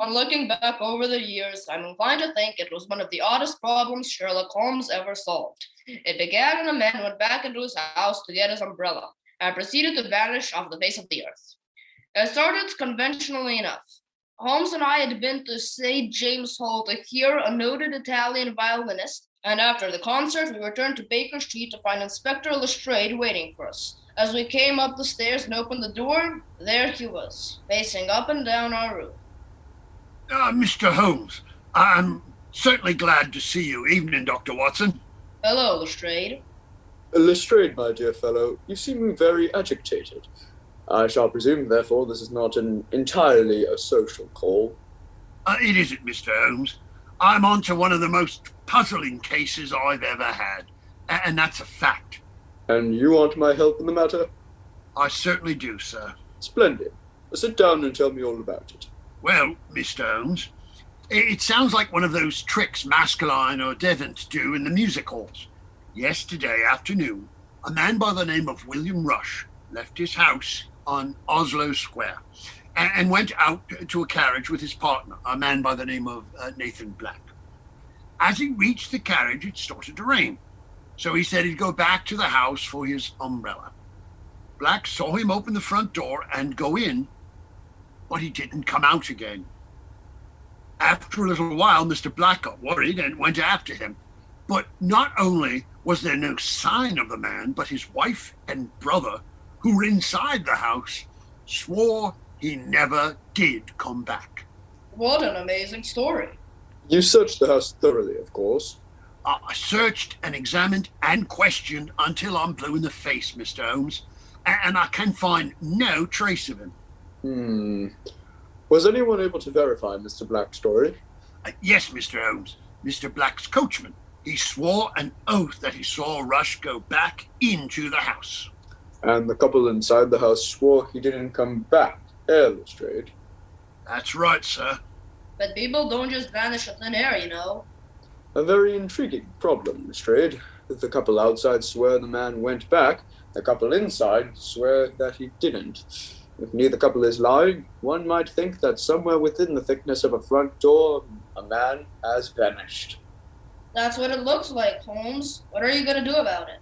On looking back over the years, I'm inclined to think it was one of the oddest problems Sherlock Holmes ever solved. It began when a man went back into his house to get his umbrella and proceeded to vanish off the face of the earth. It started conventionally enough. Holmes and I had been to St. James Hall to hear a noted Italian violinist, and after the concert, we returned to Baker Street to find Inspector Lestrade waiting for us. As we came up the stairs and opened the door, there he was, pacing up and down our room. Mr. Holmes, I'm certainly glad to see you. Evening, Dr. Watson. Hello, Lestrade. Lestrade, my dear fellow, you seem very agitated. I shall presume, therefore, this is not entirely a social call. It isn't, Mr. Holmes. I'm on to one of the most puzzling cases I've ever had, and that's a fact. And you want my help in the matter? I certainly do, sir. Splendid. Sit down and tell me all about it. Well, Mr. Holmes, it sounds like one of those tricks Maskelyne or Devant do in the music halls. Yesterday afternoon, a man by the name of William Rush left his house on Oslo Square and went out to a carriage with his partner, a man by the name of Nathan Black. As he reached the carriage, it started to rain, so he said he'd go back to the house for his umbrella. Black saw him open the front door and go in, but he didn't come out again. After a little while, Mr. Black got worried and went after him. But not only was there no sign of the man, but his wife and brother, who were inside the house, swore he never did come back. What an amazing story. You searched the house thoroughly, of course. I searched and examined and questioned until I'm blue in the face, Mr. Holmes, and I can find no trace of him. Was anyone able to verify Mr. Black's story? Yes, Mr. Holmes. Mr. Black's coachman. He swore an oath that he saw Rush go back into the house. And the couple inside the house swore he didn't come back, Lestrade. That's right, sir. But people don't just vanish in thin air, you know. A very intriguing problem, Lestrade. If the couple outside swear the man went back, the couple inside swear that he didn't. If neither couple is lying, one might think that somewhere within the thickness of a front door, a man has vanished. That's what it looks like, Holmes. What are you going to do about it?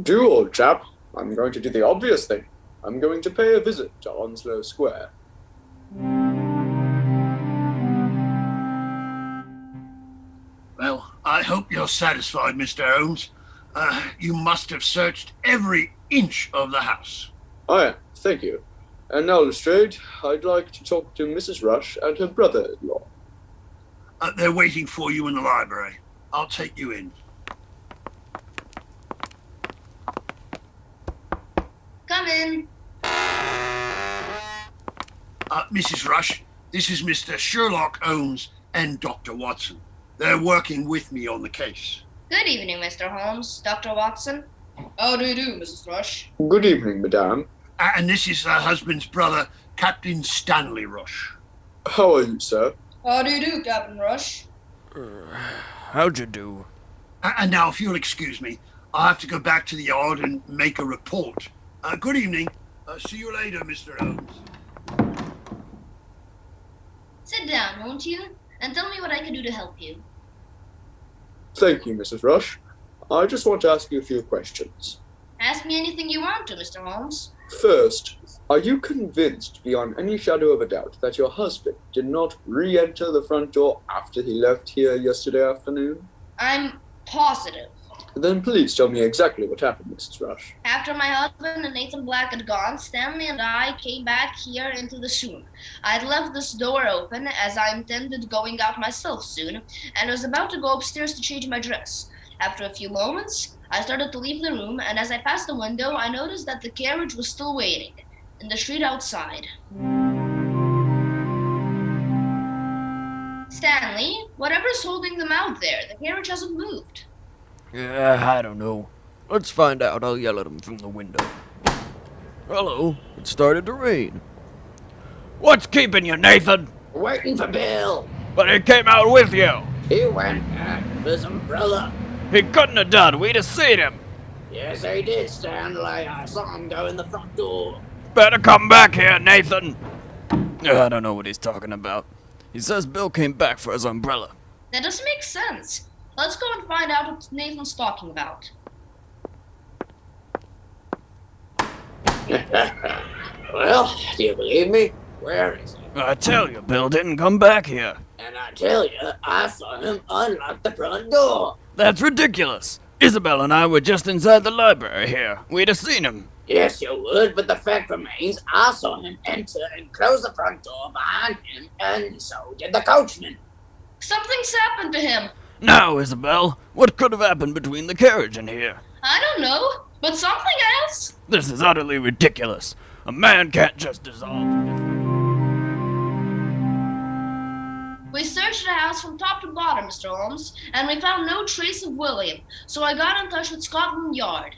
Do, old chap. I'm going to do the obvious thing. I'm going to pay a visit to Onslow Square. Well, I hope you're satisfied, Mr. Holmes. You must have searched every inch of the house. I am, thank you. And now, Lestrade, I'd like to talk to Mrs. Rush and her brother-in-law. They're waiting for you in the library. I'll take you in. Come in. Mrs. Rush, this is Mr. Sherlock Holmes and Dr. Watson. They're working with me on the case. Good evening, Mr. Holmes. Dr. Watson. How do you do, Mrs. Rush? Good evening, madame. And this is her husband's brother, Captain Stanley Rush. How are you, sir? How do you do, Captain Rush? How'd you do? And now, if you'll excuse me, I'll have to go back to the yard and make a report. Good evening. See you later, Mr. Holmes. Sit down, won't you? And tell me what I can do to help you. Thank you, Mrs. Rush. I just want to ask you a few questions. Ask me anything you want to, Mr. Holmes. First, are you convinced beyond any shadow of a doubt that your husband did not re-enter the front door after he left here yesterday afternoon? I'm positive. Then please tell me exactly what happened, Mrs. Rush. After my husband and Nathan Black had gone, Stanley and I came back here into the soon. I'd left this door open as I intended going out myself soon, and was about to go upstairs to change my dress. After a few moments, I started to leave the room, and as I passed the window, I noticed that the carriage was still waiting in the street outside. Stanley, whatever's holding them out there, the carriage hasn't moved. I don't know. Let's find out. I'll yell at him from the window. Hello. It started to rain. What's keeping you, Nathan? Waiting for Bill. But he came out with you. He went at his umbrella. He couldn't have done. We'd have seen him. Yes, he did, Stanley. I saw him go in the front door. Better come back here, Nathan. I don't know what he's talking about. He says Bill came back for his umbrella. That doesn't make sense. Let's go and find out what Nathan's talking about. Well, do you believe me? Where is he? I tell you, Bill didn't come back here. And I tell you, I saw him unlock the front door. That's ridiculous. Isabel and I were just inside the library here. We'd have seen him. Yes, you would, but the fact remains, I saw him enter and close the front door behind him, and so did the coachman. Something's happened to him. Now, Isabel, what could have happened between the carriage and here? I don't know, but something else. This is utterly ridiculous. A man can't just dissolve. We searched the house from top to bottom, Mr. Holmes, and we found no trace of William, so I got in touch with Scotland Yard.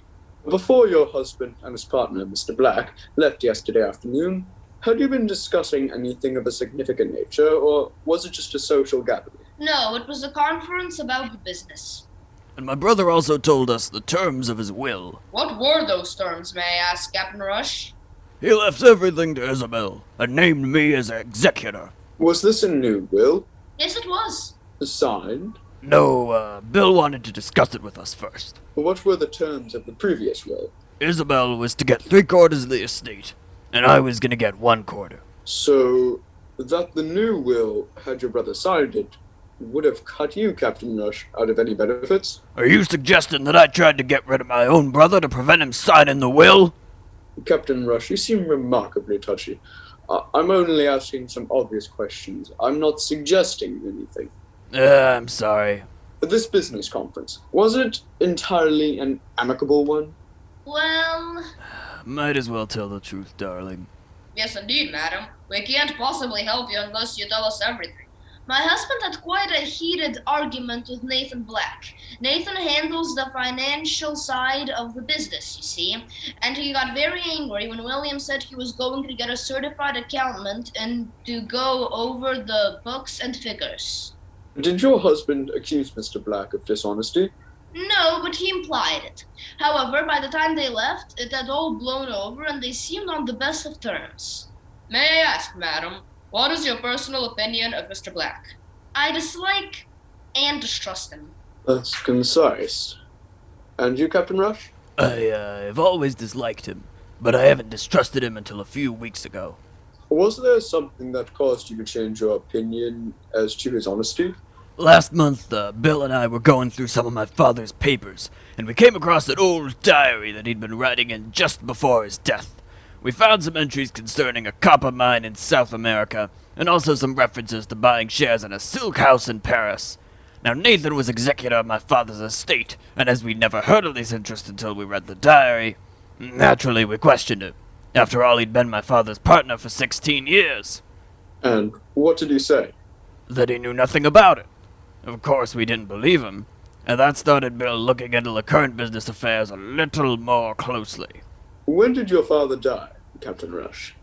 Before your husband and his partner, Mr. Black, left yesterday afternoon, had you been discussing anything of a significant nature, or was it just a social gathering? No, it was a conference about the business. And my brother also told us the terms of his will. What were those terms, may I ask, Captain Rush? He left everything to Isabel, and named me as executor. Was this a new will? Yes, it was. Signed? No, Bill wanted to discuss it with us first. What were the terms of the previous will? Isabel was to get 3/4 of the estate, and I was gonna get 1/4. So, that the new will, had your brother signed it, would have cut you, Captain Rush, out of any benefits? Are you suggesting that I tried to get rid of my own brother to prevent him signing the will? Captain Rush, you seem remarkably touchy. I'm only asking some obvious questions. I'm not suggesting anything. I'm sorry. This business conference, was it entirely an amicable one? Well, Might as well tell the truth, darling. yes indeed, madam. We can't possibly help you unless you tell us everything. My husband had quite a heated argument with Nathan Black. Nathan handles the financial side of the business, you see, and he got very angry when William said he was going to get a certified accountant and to go over the books and figures. Did your husband accuse Mr. Black of dishonesty? No, but he implied it. However, by the time they left, it had all blown over and they seemed on the best of terms. May I ask, madam, what is your personal opinion of Mr. Black? I dislike and distrust him. That's concise. And you, Captain Rush? I've always disliked him, but I haven't distrusted him until a few weeks ago. Was there something that caused you to change your opinion as to his honesty? Last month, Bill and I were going through some of my father's papers, and we came across an old diary that he'd been writing in just before his death. We found some entries concerning a copper mine in South America, and also some references to buying shares in a silk house in Paris. Now, Nathan was executor of my father's estate, and as we'd never heard of these interests until we read the diary, naturally we questioned it. After all, he'd been my father's partner for 16 years. And what did he say? That he knew nothing about it. Of course, we didn't believe him, and that started Bill looking into the current business affairs a little more closely. When did your father die, Captain Rush?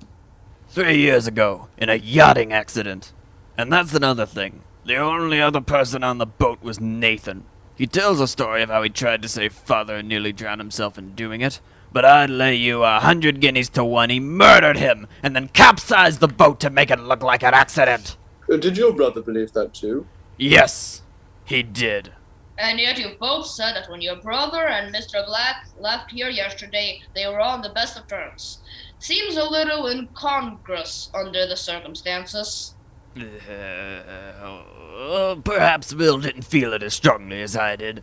3 years ago, in a yachting accident. And that's another thing. The only other person on the boat was Nathan. He tells a story of how he tried to save father and nearly drowned himself in doing it. But I'd lay you 100 guineas to one he murdered him, and then capsized the boat to make it look like an accident. Did your brother believe that too? Yes, he did. And yet you both said that when your brother and Mr. Black left here yesterday, they were on the best of terms. Seems a little incongruous under the circumstances. Perhaps Bill didn't feel it as strongly as I did,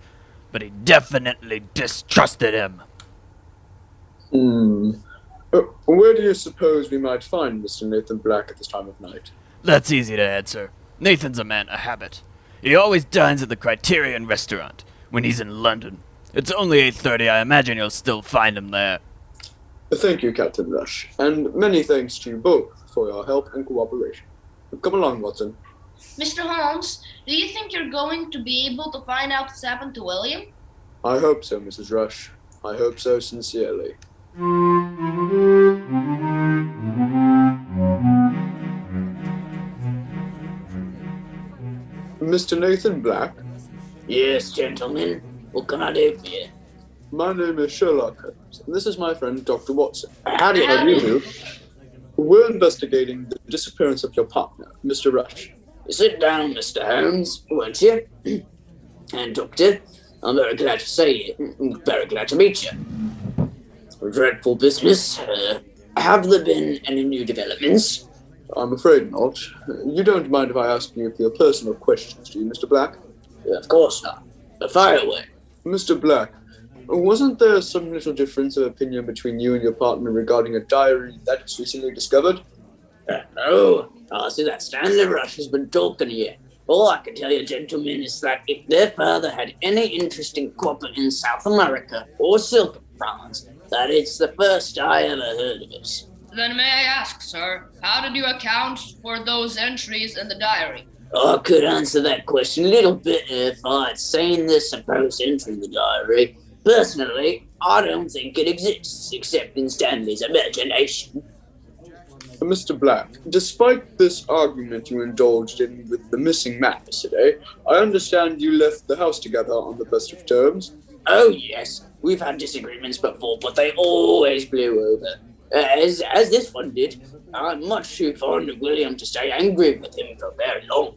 but he definitely distrusted him. Where do you suppose we might find Mr. Nathan Black at this time of night? That's easy to answer. Nathan's a man of habit. He always dines at the Criterion restaurant when he's in London. It's only 8:30. I imagine you'll still find him there. Thank you, Captain Rush, and many thanks to you both for your help and cooperation. Come along, Watson. Mr. Holmes, do you think you're going to be able to find out what's happened to William? I hope so, Mrs. Rush. I hope so sincerely. Mr. Nathan Black? Yes, gentlemen. What can I do for you? My name is Sherlock Holmes, and this is my friend Dr. Watson. How do How do you you do? We're investigating the disappearance of your partner, Mr. Rush. Sit down, Mr. Holmes, won't you? And, Doctor, I'm very glad to see you. Very glad to meet you. Dreadful business. Have there been any new developments? I'm afraid not. You don't mind if I ask you a few personal questions, do you, Mr. Black? Of course not. Fire away. Mr. Black, wasn't there some little difference of opinion between you and your partner regarding a diary that's recently discovered? I see that Stanley Rush has been talking here. All I can tell you, gentlemen, is that if their father had any interest in copper in South America or silk in France, that it's the first I ever heard of it. Then may I ask, sir, how did you account for those entries in the diary? I could answer that question a little bit if I'd seen the supposed entry in the diary. Personally, I don't think it exists, except in Stanley's imagination. Mr. Black, despite this argument you indulged in with the missing man yesterday, I understand you left the house together on the best of terms. Oh yes, we've had disagreements before, but they always blew over. As this one did. I'm much too fond of William to stay angry with him for very long.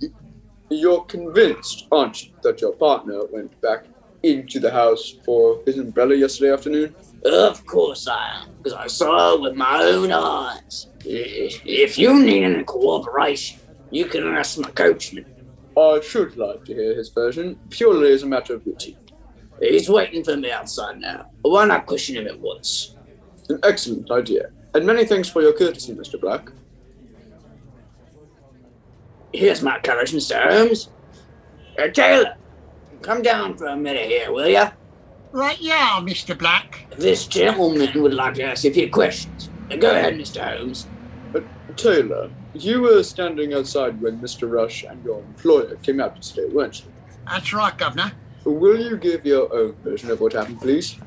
You're convinced, aren't you, that your partner went back into the house for his umbrella yesterday afternoon? Of course I am, because I saw it with my own eyes. If you need any cooperation, you can ask my coachman. I should like to hear his version, purely as a matter of routine. He's waiting for me outside now. Why not question him at once? An excellent idea, and many thanks for your courtesy, Mr. Black. Here's my carriage, Mr. Holmes. Taylor, come down for a minute here, will ya? Right, yeah, Mr. Black. This gentleman would like to ask you a few questions. Go ahead, Mr. Holmes. Taylor, you were standing outside when Mr. Rush and your employer came out yesterday, weren't you? That's right, Governor. Will you give your own version of what happened, please?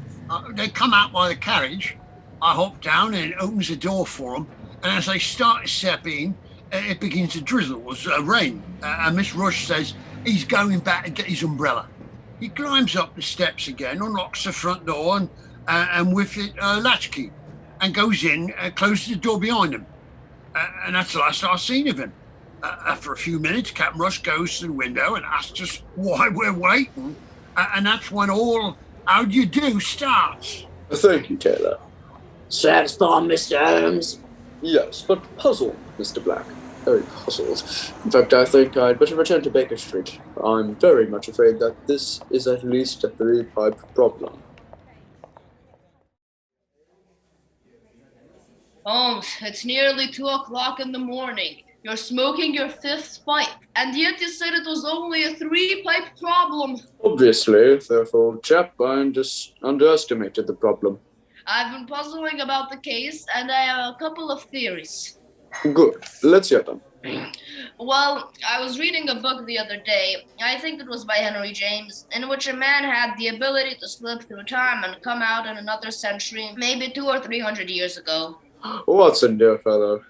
They come out by the carriage. I hop down and it opens the door for them. And as they start to step in, it begins to drizzle, rain. And Miss Rush says he's going back to get his umbrella. He climbs up the steps again, unlocks the front door and with it a latchkey, and goes in and closes the door behind him. And that's the last I've seen of him. After a few minutes, Captain Rush goes to the window and asks us why we're waiting. And that's when all "how do you do" starts. Thank you, Taylor. Satisfied, Mr. Holmes? Yes, but puzzled, Mr. Black. Very puzzled. In fact, I think I'd better return to Baker Street. I'm very much afraid that this is at least a three-pipe problem. Holmes, it's nearly 2 o'clock in the morning. You're smoking your 5th pipe, and yet you said it was only a 3-pipe problem. Obviously, therefore, old chap, I just underestimated the problem. I've been puzzling about the case, and I have a couple of theories. Good. Let's hear them. Well, I was reading a book the other day, I think it was by Henry James, in which a man had the ability to slip through time and come out in another century, maybe 200 or 300 years ago. Watson, dear fellow,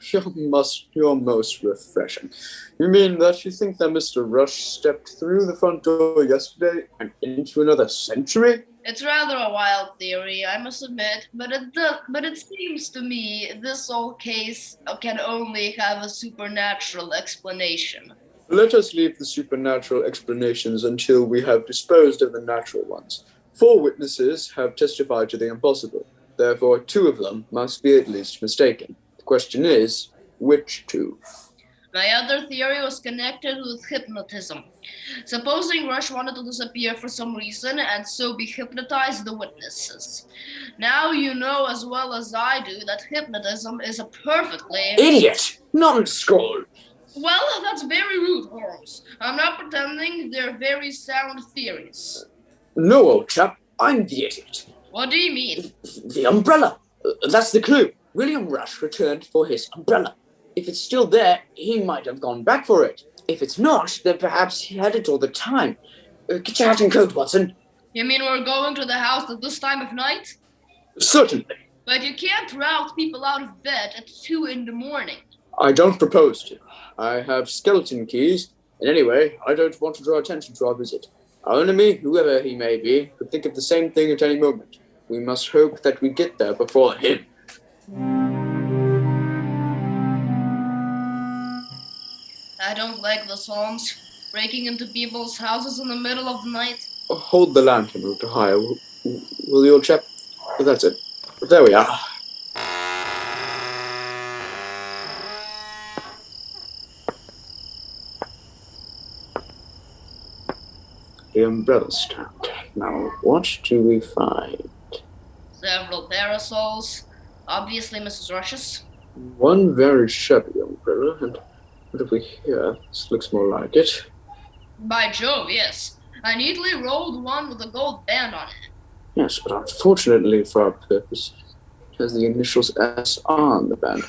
you're most refreshing. You mean that you think that Mr. Rush stepped through the front door yesterday and into another century? It's rather a wild theory, I must admit, but it seems to me this whole case can only have a supernatural explanation. Let us leave the supernatural explanations until we have disposed of the natural ones. 4 witnesses have testified to the impossible. Therefore, 2 of them must be at least mistaken. The question is, which 2? My other theory was connected with hypnotism. Supposing Rush wanted to disappear for some reason and so be hypnotized the witnesses. Now you know as well as I do that hypnotism is a perfectly... Idiot! Not in school! Well, that's very rude, Holmes. I'm not pretending they're very sound theories. No, old chap, I'm the idiot. What do you mean? The umbrella! That's the clue. William Rush returned for his umbrella. If it's still there, he might have gone back for it. If it's not, then perhaps he had it all the time. Get your hat and coat, Watson. You mean we're going to the house at this time of night? Certainly. But you can't rout people out of bed at 2 in the morning. I don't propose to. I have skeleton keys, and anyway, I don't want to draw attention to our visit. Our enemy, whoever he may be, could think of the same thing at any moment. We must hope that we get there before him. I don't like this, Holmes. Breaking into people's houses in the middle of the night. Hold the lantern a little higher, will you, old chap? That's it. There we are. The umbrella stand. Now, what do we find? Several parasols. Obviously Mrs. Rush's. One very shabby umbrella, and what have we here? This looks more like it. By Jove, yes. A neatly rolled one with a gold band on it. Yes, but unfortunately for our purpose, it has the initials SR on the band.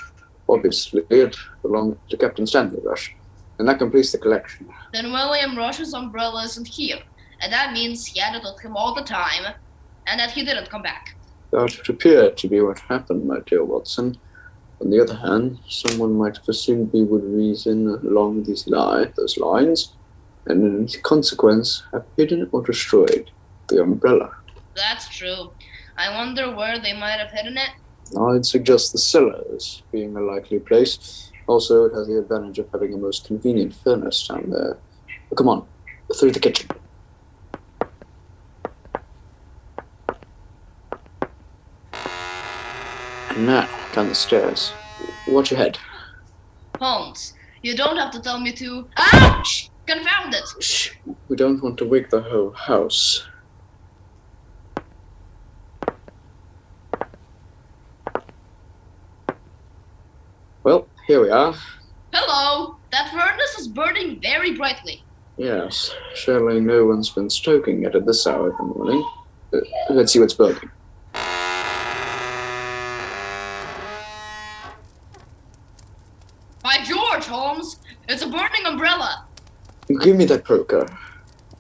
Obviously, it belonged to Captain Stanley Rush, and that completes the collection. Then William Rush's umbrella isn't here, and that means he had it with him all the time, and that he didn't come back. That would appear to be what happened, my dear Watson. On the other hand, someone might have assumed we would reason along those lines, and in consequence have hidden or destroyed the umbrella. That's true. I wonder where they might have hidden it. I'd suggest the cellar as being a likely place. Also, it has the advantage of having a most convenient furnace down there. But come on, through the kitchen. And now, down the stairs. Watch your head. Holmes, you don't have to tell me to... Ouch! Confound it! Shh, we don't want to wake the whole house. Well, here we are. Hello! That furnace is burning very brightly. Yes, surely no one's been stoking it at this hour of the morning. Let's see what's burning. By George, Holmes! It's a burning umbrella! Give me that poker.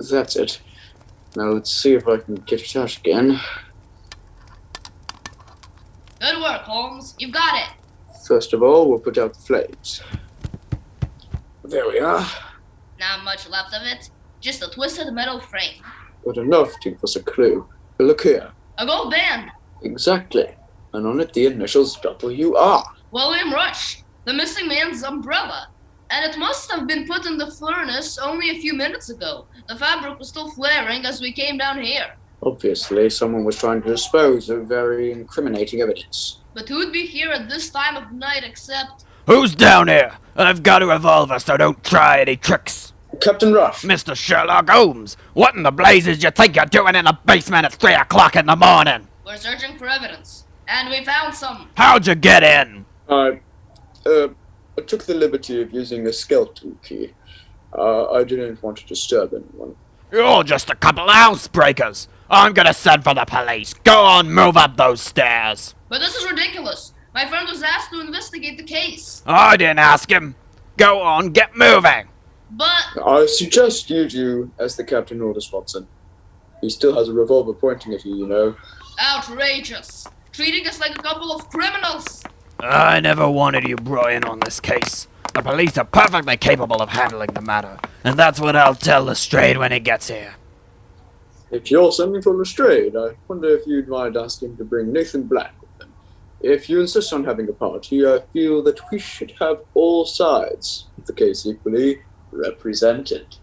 That's it. Now let's see if I can get it out again. Good work, Holmes. You've got it. First of all, we'll put out the flames. There we are. Not much left of it. Just a twisted metal frame. But enough to give us a clue. Look here. A gold band. Exactly. And on it the initials WR. William Rush. The missing man's umbrella. And it must have been put in the furnace only a few minutes ago. The fabric was still flaring as we came down here. Obviously, someone was trying to dispose of very incriminating evidence. But who'd be here at this time of night except... Who's down here? I've got a revolver, so don't try any tricks. Captain Rush. Mr. Sherlock Holmes, what in the blazes you think you're doing in the basement at 3 o'clock in the morning? We're searching for evidence. And we found some. How'd you get in? I took the liberty of using a skeleton key. I didn't want to disturb anyone. You're just a couple of housebreakers. I'm gonna send for the police. Go on, move up those stairs. But this is ridiculous. My friend was asked to investigate the case. I didn't ask him. Go on, get moving. But... I suggest you do as the captain orders, Watson. He still has a revolver pointing at you, you know. Outrageous. Treating us like a couple of criminals. I never wanted you brought in on this case. The police are perfectly capable of handling the matter, and that's what I'll tell Lestrade when he gets here. If you're sending for Lestrade, I wonder if you'd mind asking to bring Nathan Black with them. If you insist on having a party, I feel that we should have all sides of the case equally represented.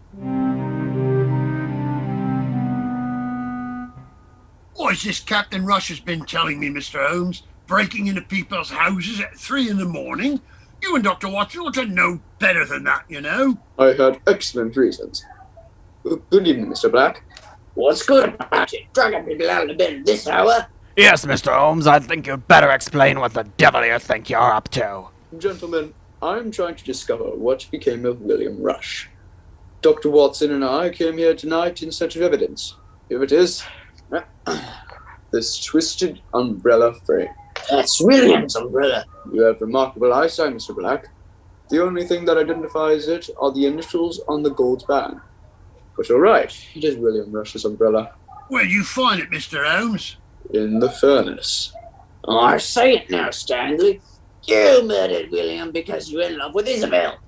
What is this Captain Rush has been telling me, Mr. Holmes? Breaking into people's houses at 3 in the morning? You and Dr. Watson ought to know better than that, you know. I had excellent reasons. Good evening, Mr. Black. What's good about it? Dragging people out of bed at this hour? Yes, Mr. Holmes, I think you'd better explain what the devil you think you're up to. Gentlemen, I'm trying to discover what became of William Rush. Dr. Watson and I came here tonight in search of evidence. Here it is. This twisted umbrella frame. That's William's umbrella. You have remarkable eyesight, Mr. Black. The only thing that identifies it are the initials on the gold band. But you're right, it is William Rush's umbrella. Where'd you find it, Mr. Holmes? In the furnace. I say it now, Stanley. You murdered William because you're in love with Isabel.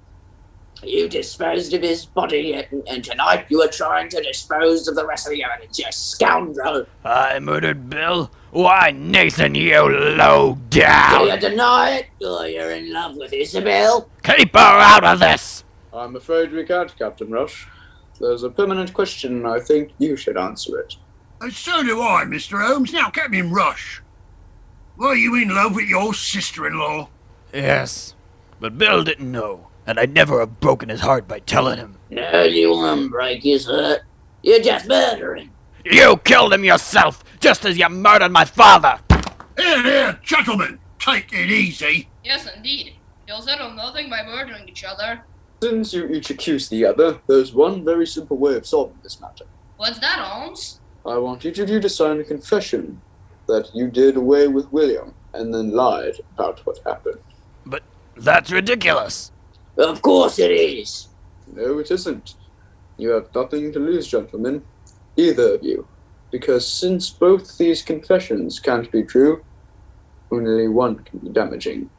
You disposed of his body, and tonight you are trying to dispose of the rest of the evidence, you scoundrel. I murdered Bill? Why, Nathan, you low down! Do you deny it, or you're in love with Isabel? Keep her out of this! I'm afraid we can't, Captain Rush. There's a permanent question, and I think you should answer it. So do I, Mr. Holmes. Now, Captain Rush, were you in love with your sister-in-law? Yes, but Bill didn't know, and I'd never have broken his heart by telling him. No, you won't break his heart. You're just murdering. You killed him yourself, just as you murdered my father! Here, gentlemen, take it easy. Yes, indeed. You'll settle nothing by murdering each other. Since you each accuse the other, there's one very simple way of solving this matter. What's that, Holmes? I want each of you to sign a confession that you did away with William and then lied about what happened. But that's ridiculous. Of course it is. No, it isn't. You have nothing to lose, gentlemen, either of you, because since both these confessions can't be true, only one can be damaging,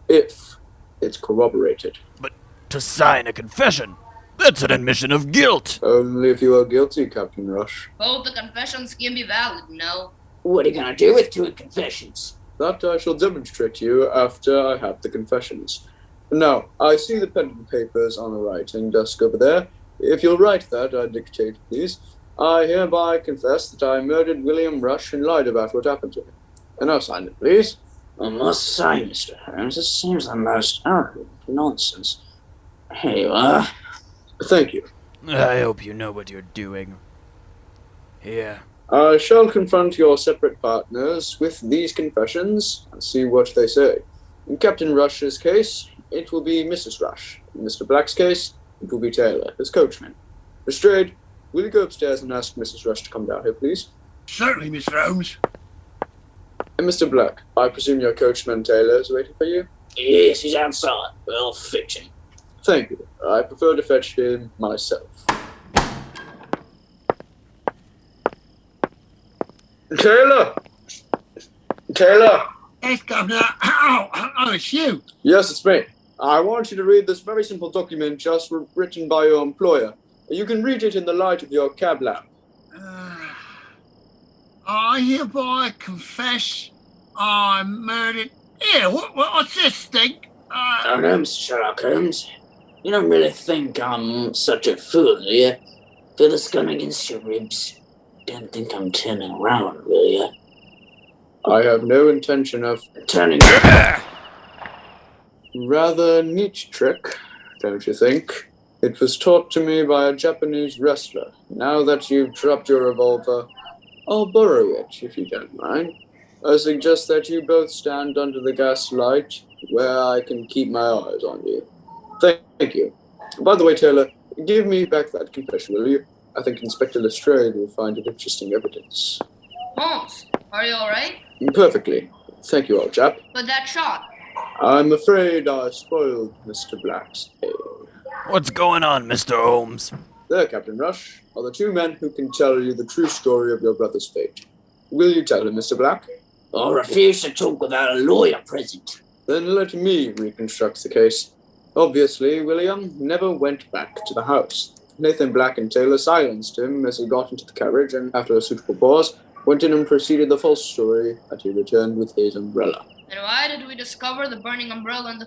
if it's corroborated. But to sign a confession, that's an admission of guilt. Only if you are guilty, Captain Rush. Both the confessions can be valid, no? What are you gonna do with two confessions? That I shall demonstrate to you after I have the confessions. Now, I see the pen and papers on the writing desk over there. If you'll write that, I dictate, please. I hereby confess that I murdered William Rush and lied about what happened to him. And now sign it, please. I must say, Mr. Holmes, this seems the most arrogant nonsense. Here you are. Thank you. I hope you know what you're doing. Here. I shall confront your separate partners with these confessions and see what they say. In Captain Rush's case, it will be Mrs. Rush. In Mr. Black's case, it will be Taylor, his coachman. Lestrade, will you go upstairs and ask Mrs. Rush to come down here, please? Certainly, Mr. Holmes. And Mr. Black, I presume your coachman Taylor is waiting for you? Yes, he's outside. We'll fix him. Thank you. I prefer to fetch him myself. Taylor! Taylor! Yes, Governor. Oh, it's you. Yes, it's me. I want you to read this very simple document just written by your employer. You can read it in the light of your cab lamp. I hereby confess I murdered... Here, what's this thing? Oh no, Mr. Sherlock Holmes. You don't really think I'm such a fool, do you? Feel this gun against your ribs. Don't think I'm turning around, will you? I have no intention of Turning. rather neat trick, don't you think? It was taught to me by a Japanese wrestler. Now that you've dropped your revolver, I'll borrow it, if you don't mind. I suggest that you both stand under the gas light where I can keep my eyes on you. Thank you. By the way, Taylor, give me back that confession, will you? I think Inspector Lestrade will find it interesting evidence. Holmes, are you alright? Perfectly. Thank you, old chap. But that shot. I'm afraid I spoiled Mr. Black's day. What's going on, Mr. Holmes? There, Captain Rush, are the two men who can tell you the true story of your brother's fate. Will you tell him, Mr. Black? I refuse to talk without a lawyer present. Then let me reconstruct the case. Obviously, William never went back to the house. Nathan Black and Taylor silenced him as he got into the carriage and, after a suitable pause, went in and proceeded the false story that he returned with his umbrella. And why did we discover the burning umbrella in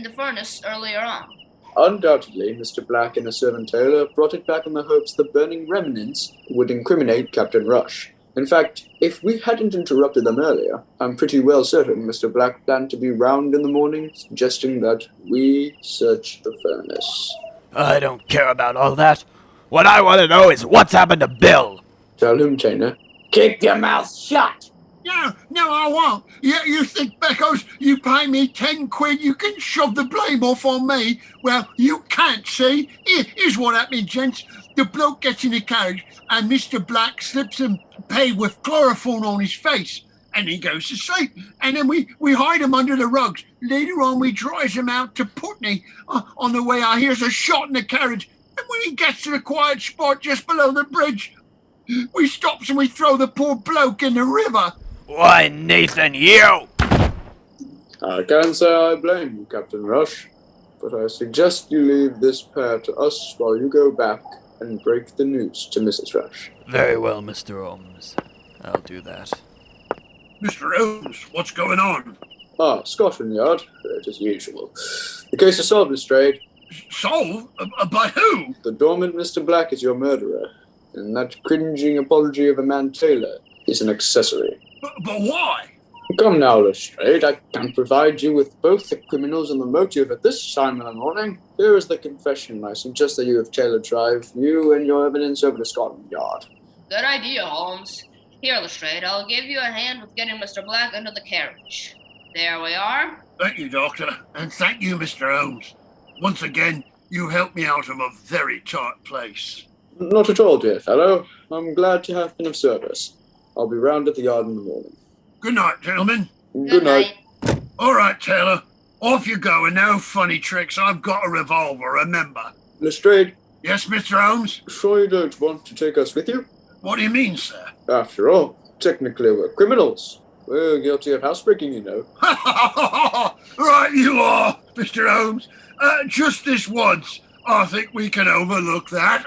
the furnace earlier on? Undoubtedly, Mr. Black and his servant Taylor brought it back in the hopes the burning remnants would incriminate Captain Rush. In fact, if we hadn't interrupted them earlier, I'm pretty well certain Mr. Black planned to be round in the morning, suggesting that we search the furnace. I don't care about all that. What I want to know is what's happened to Bill. Tell him, Taylor. Keep your mouth shut. No, I won't. You think because you pay me 10 quid, you can shove the blame off on me? Well, you can't, see? Here's what happened, gents. The bloke gets in the carriage, and Mr. Black slips him pay with chloroform on his face, and he goes to sleep. And then we hide him under the rugs. Later on, we drives him out to Putney. On the way, I hears a shot in the carriage, and when he gets to the quiet spot just below the bridge, we stops and we throw the poor bloke in the river. Why, Nathan, you! I can't say I blame you, Captain Rush, but I suggest you leave this pair to us while you go back and break the news to Mrs. Rush. Very well, Mr. Holmes. I'll do that. Mr. Holmes, what's going on? Scotland Yard, right as usual. The case is solved, Lestrade. Solved? By who? The dormant Mr. Black is your murderer, and that cringing apology of a man Taylor is an accessory. But why? Come now, Lestrade. I can provide you with both the criminals and the motive at this time of the morning. Here is the confession. I suggest that you have Taylor drive you and your evidence over to Scotland Yard. Good idea, Holmes. Here, Lestrade, I'll give you a hand with getting Mr. Black into the carriage. There we are. Thank you, Doctor. And thank you, Mr. Holmes. Once again, you helped me out of a very tight place. Not at all, dear fellow. I'm glad to have been of service. I'll be round at the yard in the morning. Good night, gentlemen. Good night. All right, Taylor. Off you go, and no funny tricks. I've got a revolver, remember. Lestrade, Yes, Mr. Holmes? sure you don't want to take us with you? What do you mean, sir? After all, technically we're criminals. We're guilty of housebreaking, you know. Right you are, Mr. Holmes. Just this once. I think we can overlook that.